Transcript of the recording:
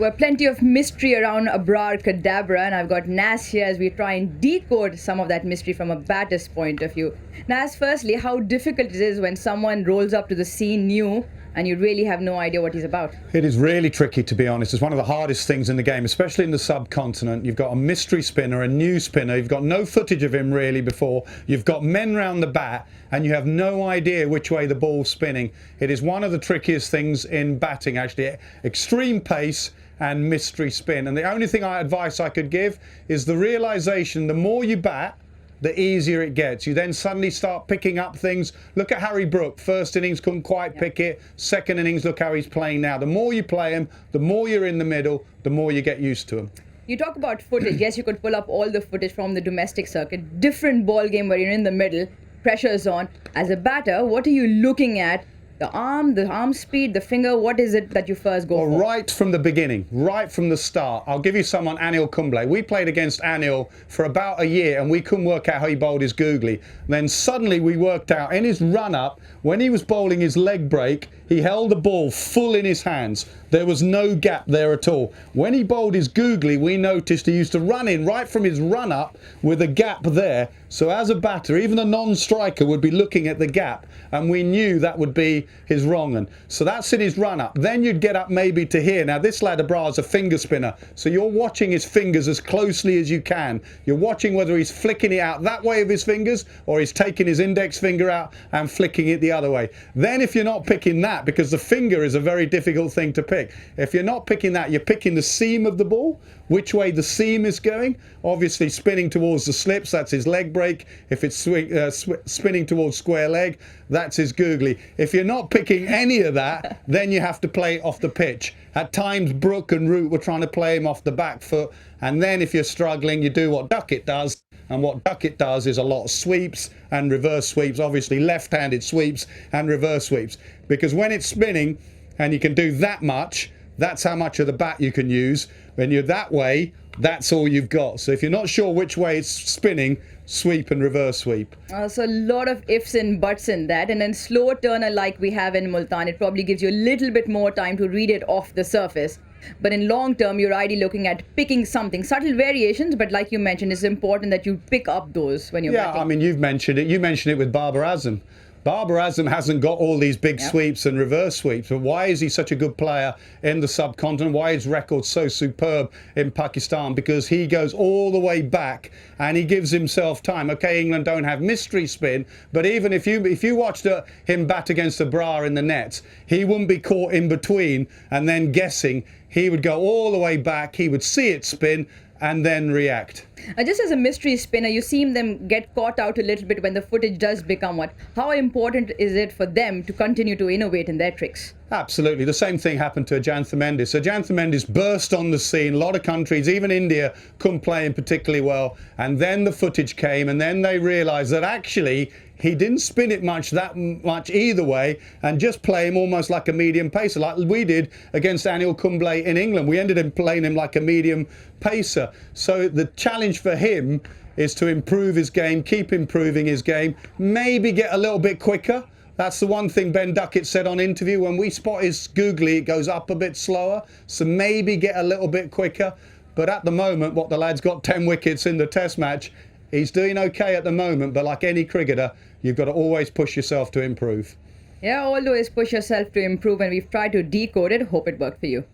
Well, plenty of mystery around Abrar Kadabra, and I've got Nas here as we try and decode some of that mystery from a batter's point of view. Nas, firstly, how difficult it is when someone rolls up to the scene new and you really have no idea what he's about. It is really tricky, to be honest. It's one of the hardest things in the game, especially in the subcontinent. You've got a mystery spinner, a new spinner. You've got no footage of him really before. You've got men round the bat and you have no idea which way the ball's spinning. It is one of the trickiest things in batting, actually. Extreme pace and mystery spin. And the only advice I could give is the realization the more you bat, the easier it gets. You then suddenly start picking up things. Look at Harry Brook. First innings couldn't quite pick it. Second innings, look how he's playing now. The more you play him, the more you're in the middle, the more you get used to him. You talk about footage. Yes, you could pull up all the footage from the domestic circuit. Different ball game where you're in the middle, pressure's on. As a batter, what are you looking at? The arm speed, the finger, what is it that you first go for? Right from the beginning, right from the start. I'll give you some on Anil Kumble. We played against Anil for about a year and we couldn't work out how he bowled his googly. Then suddenly we worked out in his run-up, when he was bowling his leg break, he held the ball full in his hands. There was no gap there at all. When he bowled his googly, we noticed he used to run in right from his run-up with a gap there. So as a batter, even a non-striker would be looking at the gap, and we knew that would be his wrong un. So that's in his run-up. Then you'd get up maybe to here. Now this lad Abrar is a finger spinner, so you're watching his fingers as closely as you can. You're watching whether he's flicking it out that way of his fingers, or he's taking his index finger out and flicking it the other way. Then if you're not picking that, because the finger is a very difficult thing to pick, if you're not picking that, you're picking the seam of the ball, which way the seam is going. Obviously spinning towards the slips, that's his leg break. If it's spinning towards square leg, that's his googly. If you're not picking any of that, then you have to play off the pitch. At times Brook and Root were trying to play him off the back foot, and then if you're struggling, you do what Duckett does. And what Duckett does is a lot of sweeps and reverse sweeps, obviously left-handed sweeps and reverse sweeps. Because when it's spinning and you can do that much, that's how much of the bat you can use. When you're that way, that's all you've got. So if you're not sure which way it's spinning, sweep and reverse sweep. So a lot of ifs and buts in that. And then slow turner like we have in Multan, it probably gives you a little bit more time to read it off the surface. But in long term, you're ideally looking at picking something. Subtle variations, but like you mentioned, it's important that you pick up those when you're batting. I mean, you've mentioned it. You mentioned it with Babar Azam. Babar Azam hasn't got all these big sweeps and reverse sweeps, but why is he such a good player in the subcontinent? Why is his record so superb in Pakistan? Because he goes all the way back and he gives himself time. Okay, England don't have mystery spin, but even if you watched him bat against Abrar in the nets, he wouldn't be caught in between and then guessing. He would go all the way back, he would see it spin and then react. Just as a mystery spinner, you see them get caught out a little bit when the footage does become what? How important is it for them to continue to innovate in their tricks? Absolutely. The same thing happened to Ajantha Mendis. Ajantha Mendis burst on the scene. A lot of countries, even India, couldn't play him particularly well. And then the footage came, and then they realised that actually he didn't spin it that much either way, and just play him almost like a medium pacer, like we did against Anil Kumble in England. We ended up playing him like a medium pacer. So the challenge for him is to improve his game, keep improving his game, maybe get a little bit quicker. That's the one thing Ben Duckett said on interview. When we spot his googly, it goes up a bit slower. So maybe get a little bit quicker. But at the moment, the lad's got 10 wickets in the test match. He's doing okay at the moment, but like any cricketer, you've got to always push yourself to improve. Yeah, always push yourself to improve, and we've tried to decode it. Hope it worked for you.